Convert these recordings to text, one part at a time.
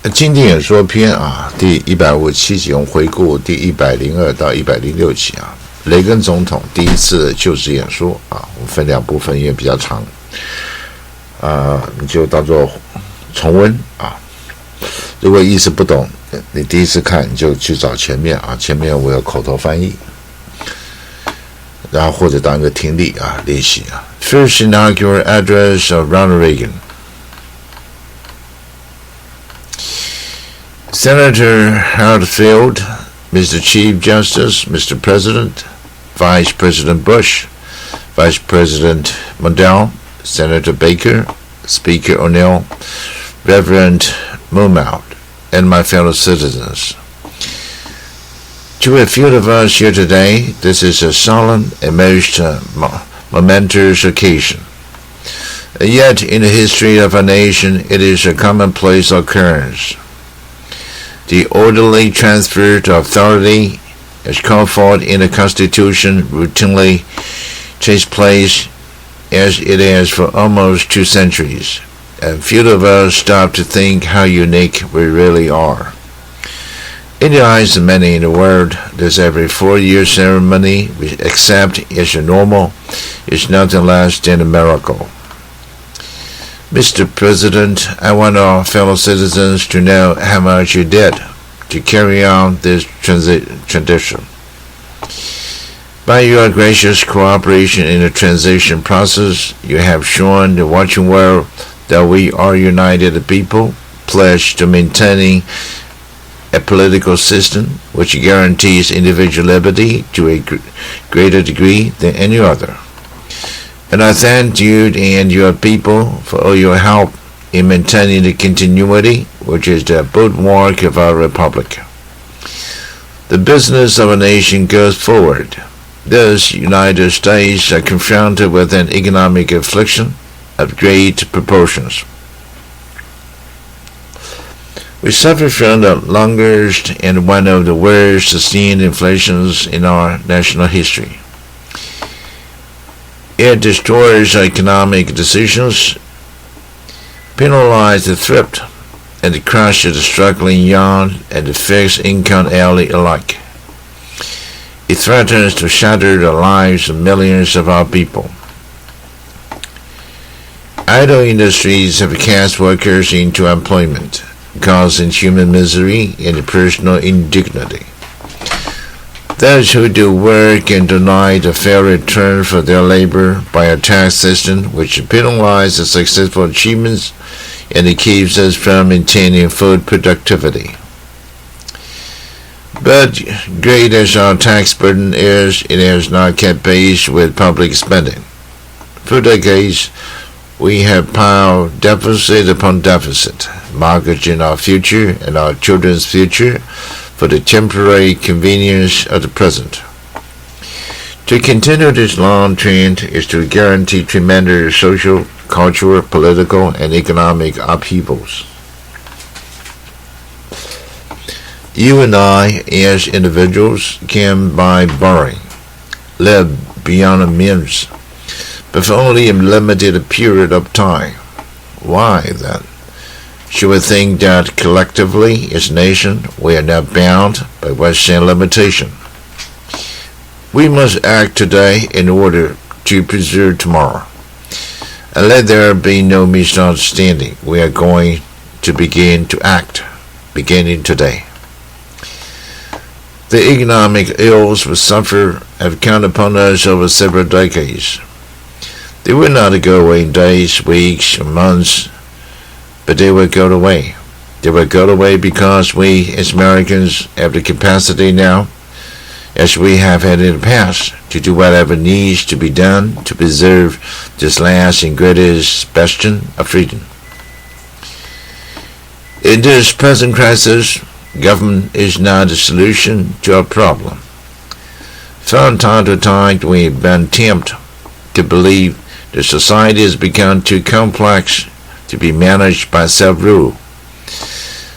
经典演说篇啊，第157集，我们回顾第102到106集啊。雷根总统第一次就职演说啊，我们分两部分，因为比较长你就当做重温啊。如果意思不懂，你第一次看你就去找前面啊，前面我有口头翻译，然后或者当一个听力啊练习啊。First inaugural address of Ronald Reagan. Senator Hatfield, Mr. Chief Justice, Mr. President, Vice President Bush, Vice President Mondale, Senator Baker, Speaker O'Neill, Reverend Moomout, and my fellow citizens. To a few of us here today, this is a solemn and most momentous occasion. Yet in the history of our nation, it is a commonplace occurrence. The orderly transfer of authority, as called for in the Constitution, routinely takes place as it has for almost 2 centuries, and few of us stop to think how unique we really are. In the eyes of many in the world, this every 4-year ceremony we accept as a normal is nothing less than a miracle. Mr. President, I want our fellow citizens to know how much you did to carry on this tradition. By your gracious cooperation in the transition process, you have shown the watching world that we are united people, pledged to maintaining a political system which guarantees individual liberty to a greater degree than any other. And I thank you and your people for all your help in maintaining the continuity which is the bulwark of our republic. The business of a nation goes forward. Thus, United States are confronted with an economic affliction of great proportions. We suffer from the longest and one of the worst sustained inflations in our national history. It destroys our economic decisions, penalizes the thrift, and crushes the struggling young and the fixed income elite alike. It threatens to shatter the lives of millions of our people. Idle industries have cast workers into employment, causing human misery and personal indignity. Those who do work and deny the fair return for their labor by a tax system which penalizes successful achievements and it keeps us from maintaining food productivity. But great as our tax burden is, it has not kept pace with public spending. For decades, we have piled deficit upon deficit, mortgaging our future and our children's future for the temporary convenience of the present. To continue this long trend is to guarantee tremendous social, cultural, political, and economic upheavals. You and I, as individuals, can, by borrowing, live beyond our means, but for only a limited period of time. Why, then, should we think that collectively, as a nation, we are not bound by Western limitation? We must act today in order to preserve tomorrow. And let there be no misunderstanding. We are going to begin to act, beginning today. The economic ills we suffer have come upon us over several decades. They will not go away in days, weeks, or months, but they will go away. They will go away because we, as Americans, have the capacity now, as we have had in the past, to do whatever needs to be done to preserve this last and greatest bastion of freedom. In this present crisis, government is not the solution to our problem. From time to time, we have been tempted to believe that society has become too complex to be managed by self-rule.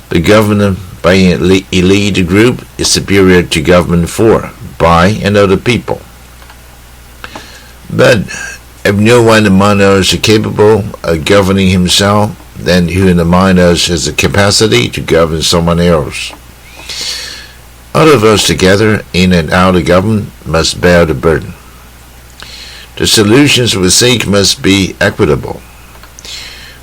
The government by an elite group is superior to government for, by, and of the people. But if no one among us is capable of governing himself, than who in the mind us has the capacity to govern someone else. All of us together, in and out of government, must bear the burden. The solutions we seek must be equitable.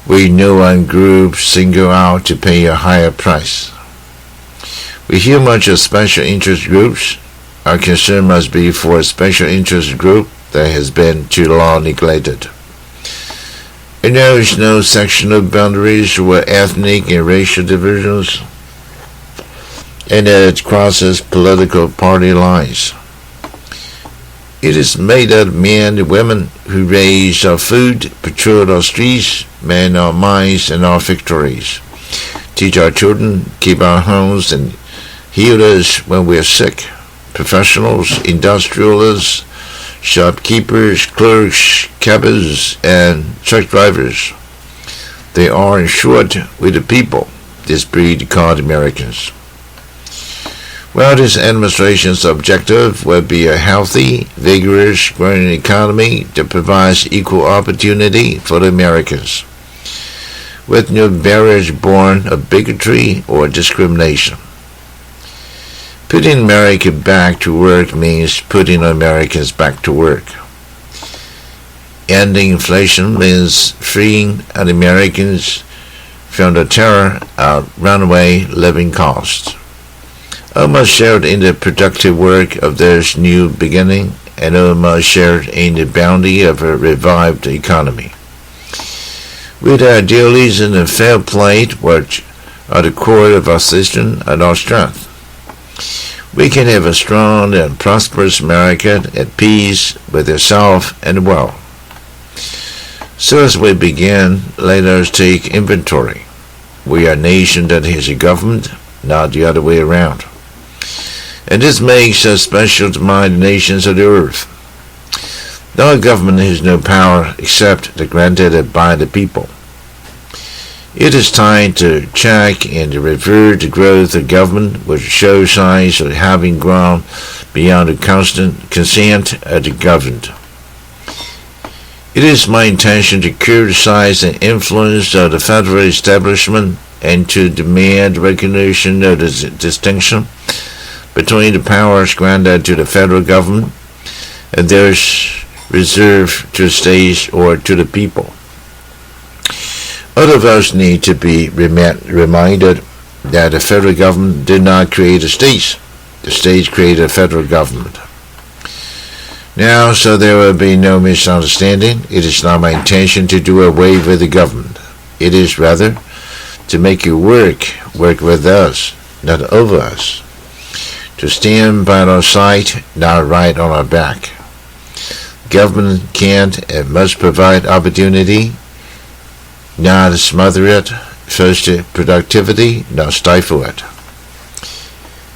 We no one group single out to pay a higher price. We hear much of special interest groups. Our concern must be for a special interest group that has been too long neglected. It knows no sectional boundaries or ethnic and racial divisions, and it crosses political party lines. It is made up of men and women who raise our food, patrol our streets, man our minds and our victories, teach our children, keep our homes, and heal us when we are sick. Professionals, industrialists, shopkeepers, clerks, cabbies, and truck drivers. They are, in short, we the people, this breed called Americans. Well, this administration's objective will be a healthy, vigorous, growing economy that provides equal opportunity for the Americans, with no barriers born of bigotry or discrimination. Putting America back to work means putting Americans back to work. Ending inflation means freeing Americans from the terror of runaway living costs. All must share in the productive work of this new beginning, and all must share in the bounty of a revived economy. With our idealism and fair play, which are the core of our system and our strength, we can have a strong and prosperous America at peace with itself and the world. So as we begin, let us take inventory. We are a nation that has a government, not the other way around. And this makes us special among the nations of the earth. No government has no power except the granted by the people. It is time to check and to revert the growth of government, which shows signs of having grown beyond the constant consent of the governed. It is my intention to criticize the influence of the federal establishment and to demand recognition of the distinction between the powers granted to the federal government and those reserved to states or to the people. All of us need to be reminded that the federal government did not create the states. The states created a federal government. Now, so there will be no misunderstanding, it is not my intention to do away with the government. It is rather to make it work with us, not over us. To stand by our side, not right on our back. Government can't and must provide opportunity, not smother it, foster productivity, not stifle it.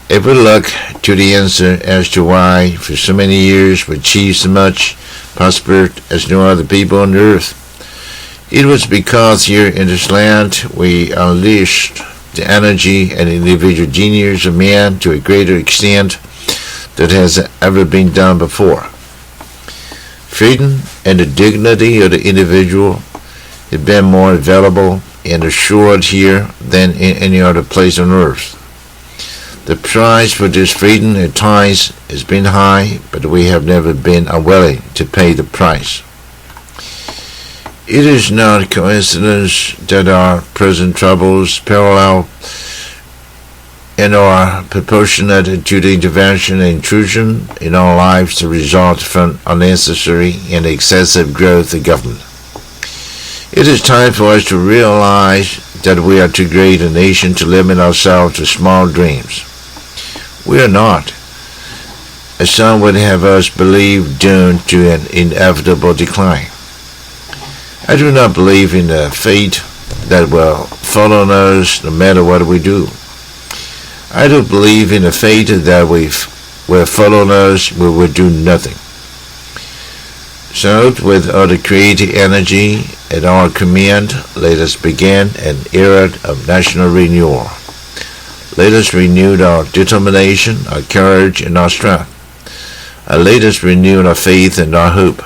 If we look to the answer as to why for so many years we achieved so much, prospered as no other people on earth, it was because here in this land we unleashed the energy and individual genius of man to a greater extent than has ever been done before. Freedom and the dignity of the individual have been more available and assured here than in any other place on earth. The price for this freedom at times has been high, but we have never been unwilling to pay the price. It is not coincidence that our present troubles parallel and are proportionate to the intervention and intrusion in our lives that result from unnecessary and excessive growth of government. It is time for us to realize that we are too great a nation to limit ourselves to small dreams. We are not, as some would have us believe, doomed to an inevitable decline. I do not believe in the fate that will follow us no matter what we do. I do believe in the fate that will follow us we will do nothing. So, with all the creative energy at our command, let us begin an era of national renewal. Let us renew our determination, our courage, and our strength. And let us renew our faith and our hope.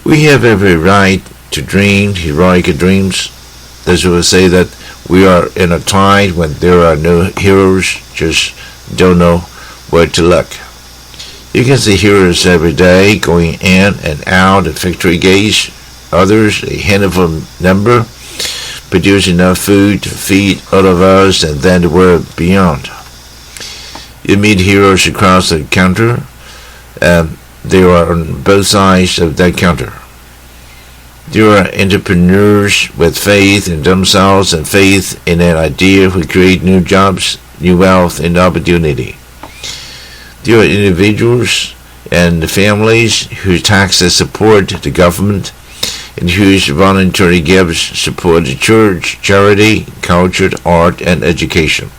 We have every right to dream heroic dreams. This will say that we are in a time when there are no heroes, just don't know where to look. You can see heroes every day going in and out of factory gates, others a handful number, produce enough food to feed all of us and then the world beyond. You meet heroes across the counter, and they are on both sides of that counter. There are entrepreneurs with faith in themselves and faith in an idea who create new jobs, new wealth, and opportunity. There are individuals and families whose taxes support the government and whose voluntary gifts support the church, charity, culture, art, and education.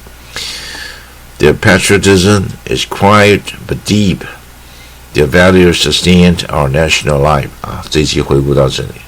Their patriotism is quiet but deep. Their values sustain our national life. 这一期回顾到这里。